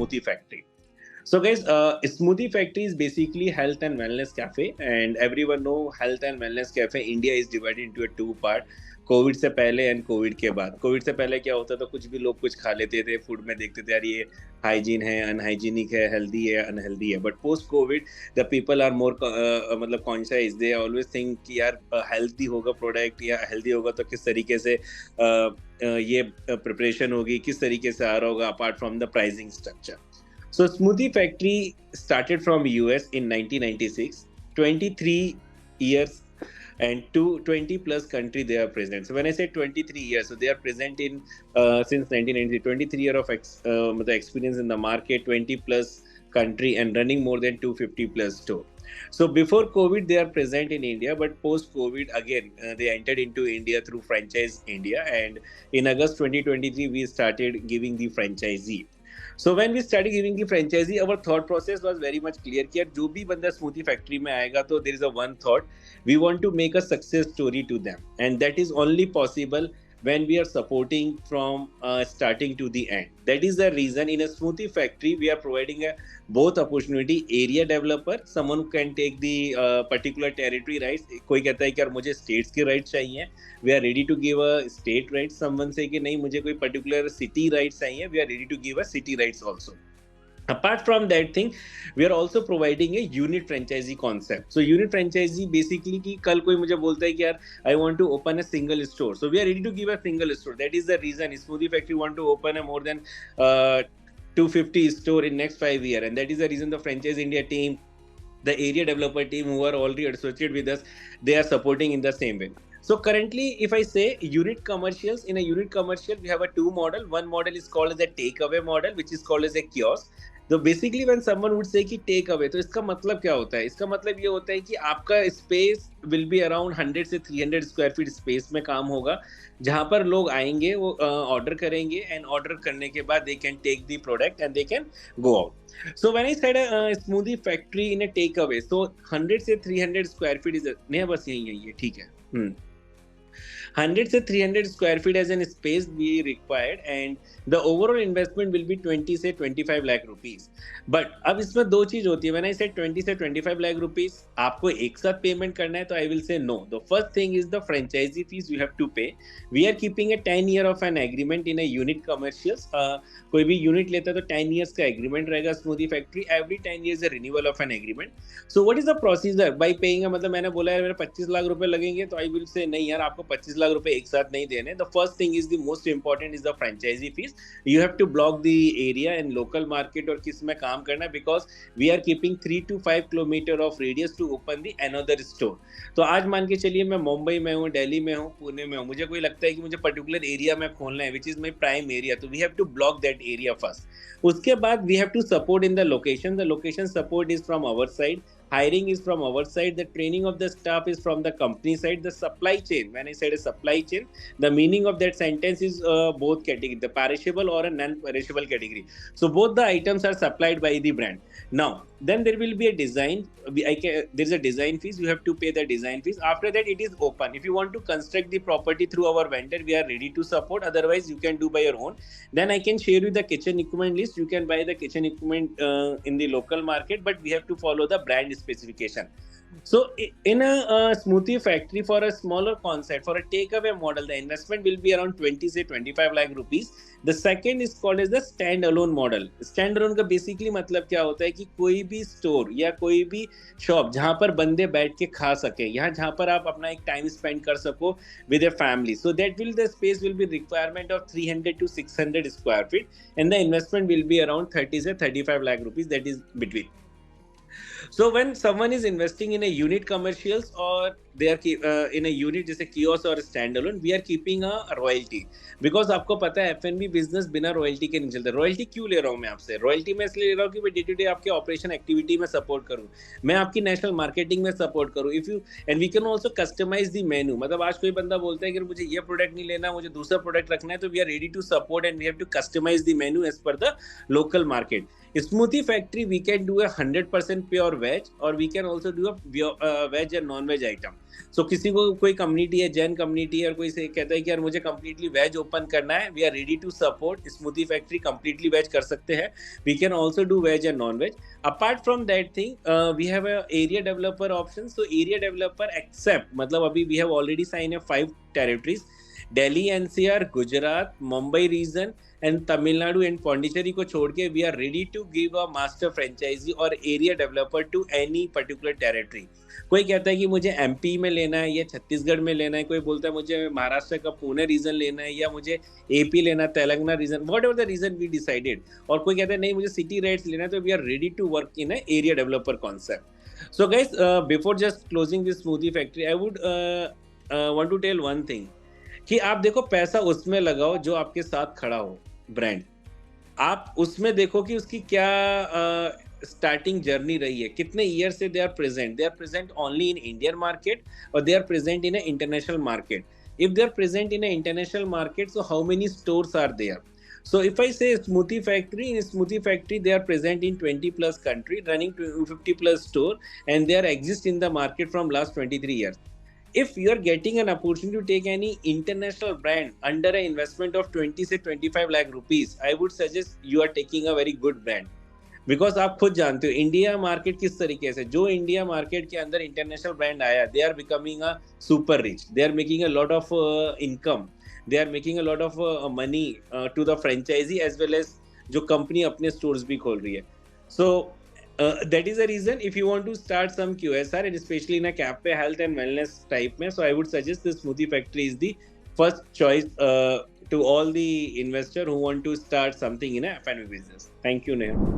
Smoothie Factory. So guys, Smoothie Factory is basically health and wellness cafe, and everyone know health and wellness cafe. India is divided into a two part. Covid से पहले and Covid के बाद. Covid से पहले क्या होता था, कुछ भी लोग कुछ खा लेते थे, फूड में देखते थे यार ये हाइजीन है, अनहाइजीनिक है, हेल्दी है, अनहेल्दी है. But post Covid the people are more मतलब कॉन्शियस. दे ऑलवेज थिंक कि यार हेल्दी होगा प्रोडक्ट या हेल्दी होगा तो किस तरीके से ये प्रिपरेशन होगी, किस तरीके से आ रहा होगा, apart from the pricing structure. So Smoothie Factory started from US in 1996, 23 years and 20 plus country they are present. So when I say 23 years, so they are present in since 1993, 23 year of experience in the market, 20 plus country and running more than 250 plus store. So before COVID, they are present in India, but post COVID again, they entered into India through Franchise India, and in August 2023, we started giving the franchisee. So when we started giving the franchisee, our thought process was very much clear कि यार जो भी बंदा smoothie factory में आएगा तो there is a one thought, we want to make a success story to them, and that is only possible when we are supporting from starting to the end. That is the reason in a smoothie factory we are providing a both opportunity. Area developer, someone who can take the particular territory rights. कोई कहता है कि यार मुझे states के rights चाहिए, we are ready to give a state rights. Someone say कि नहीं मुझे कोई particular city rights चाहिए, we are ready to give a city rights also. Apart from that thing, we are also providing a unit franchisee concept. So unit franchisee basically कि कल कोई मुझे बोलता है कि यार I want to open a single store, so we are ready to give a single store. That is the reason Smoothie Factory want to open a more than 250 store in next 5 years, and that is the reason the Franchise India team, the area developer team who are already associated with us, they are supporting in the same way. So currently, if I say unit commercials, in a unit commercial, we have a two model. One model is called as a takeaway model, which is called as a kiosk. तो basically when someone would say कि take away, तो इसका मतलब क्या होता है? इसका मतलब ये होता है कि आपका स्पेस विल बी अराउंड 100 से 300 स्क्वायर फीट स्पेस में काम होगा, जहां पर लोग आएंगे, वो ऑर्डर करेंगे, एंड ऑर्डर करने के बाद they can take the product and they can go out. So when I said smoothie factory in a takeaway, so 100 से 300 स्क्वायर फीट इज नहीं, बस यही है, ठीक है. 100 से 300 square feet as an space we required, and the overall investment will be 20 से 25 lakh rupees. But अब इसमें दो चीज होती है. When I said 20 से 25 lakh rupees, आपको एक साथ पेमेंट करना है, तो I will say no. The first thing is the franchisee fees you have to pay. We are keeping a 10 year of an agreement in a unit commercials. कोई भी unit लेता है तो 10 years का एग्रीमेंट रहेगा. Smoothie factory every 10 years a renewal of an agreement. So what is the procedure by paying? मतलब मैंने बोला यार मेरे 25 लाख रुपए लगेंगे, तो I will say नहीं यार, आपको 25 लाख रुपए एक साथ नहीं देने. The first thing is the most important is the franchisee fees. You have to block the area and local market और किस में काम करना, because we are keeping 3 to 5 kilometer of radius to open the another store. तो आज मान के चलिए मैं मुंबई में हूँ, दिल्ली में हूँ, पुणे में हूँ, मुझे कोई लगता है कि मुझे पर्टिकुलर एरिया में खोलना है, which is my prime area, तो we have to block that area first. उसके बाद we have to support in the location. The location support is from our side. Hiring is from our side. The training of the staff is from the company side. The supply chain, when I said a supply chain, the meaning of that sentence is both category, the perishable or a non-perishable category. So both the items are supplied by the brand. Now, then there will be a design. There is a design fees. You have to pay the design fees. After that, it is open. If you want to construct the property through our vendor, we are ready to support. Otherwise, you can do by your own. Then I can share you the kitchen equipment list. You can buy the kitchen equipment in the local market, but we have to follow the brand specification. So in a smoothie factory, for a smaller concept, for a takeaway model, the investment will be around 20 से 25 lakh rupees. The second is called as the standalone model. Standalone का basically मतलब क्या होता है कि कोई भी store या कोई भी शॉप जहाँ पर बंदे बैठ के खा सके, यहाँ जहाँ पर आप अपना एक टाइम स्पेंड कर सको with a family. So that will, the space will be requirement of 300 to 600 square feet, and the investment will be around 30 से 35 lakh rupees. That is between. So when someone is investing in a unit commercials, or they are in a unit जैसे kiosk और standalone, we are keeping a royalty, because आपको पता है F&B business बिना royalty के नहीं चलता. royalty क्यों ले रहा हूँ मैं आपसे? royalty मैं इसलिए ले रहा हूँ कि मैं day to day आपके operation activity में support करूँ, मैं आपकी national marketing में support करूँ. If you, and we can also customize the menu. मतलब आज कोई बंदा बोलता है कि मुझे ये product नहीं लेना, मुझे दूसरा product रखना है, तो we are ready to support and we have to customize the menu as per the local market. Smoothie factory, we can do a 100% pure for veg, or we can also do a veg and non-veg item. So किसी को कोई community है, Jain community है, और कोई से कहता है कि यार मुझे कम्प्लीटली वेज ओपन करना है, we are ready to support smoothie factory, completely veg कर सकते हैं. We can also do veg and non veg. Apart from that thing we have a area developer option. So area developer except, मतलब अभी we have already sign a 5 territories, Delhi NCR, Gujarat, Mumbai region and Tamil Nadu and Pondicherry को छोड़ के we are ready to give a master franchisee or area developer to any particular territory. कोई कहता है कि मुझे एमपी में लेना है या छत्तीसगढ़ में लेना है, कोई बोलता है मुझे महाराष्ट्र का पुणे रीजन लेना है या मुझे एपी लेना, Telangana region, whatever the region we decided. और कोई कहता है नहीं मुझे सिटी राइट्स लेना है, तो we are ready to work in a area developer concept. So guys, before just closing this smoothie factory, I would want to tell one thing कि आप देखो पैसा उसमें लगाओ जो आपके साथ खड़ा हो ब्रांड. आप उसमें देखो कि उसकी क्या स्टार्टिंग जर्नी रही है, कितने ईयर से they are present only in Indian market और they are present in international market. If they are present in international market, so how many stores are there. So if I say Smoothie Factory, in Smoothie Factory they are present in 20 plus country, running 50 plus store, and they are exist in the market from last 23 years. If you are getting an opportunity to take any international brand under an investment of 20 से 25 lakh rupees, I would suggest you are taking a very good brand. Because आप खुद जानते हो India market किस तरीके से, जो India market के अंदर इंटरनेशनल ब्रांड आया, they are becoming a super rich, they are making a lot of income, they are making a lot of money to the franchisee as well as जो company अपने stores भी खोल रही है. So that is the reason if you want to start some QSR and especially in a cafe health and wellness type में, so I would suggest the Smoothie Factory is the first choice to all the investor who want to start something in a F&B business. Thank you, Neha.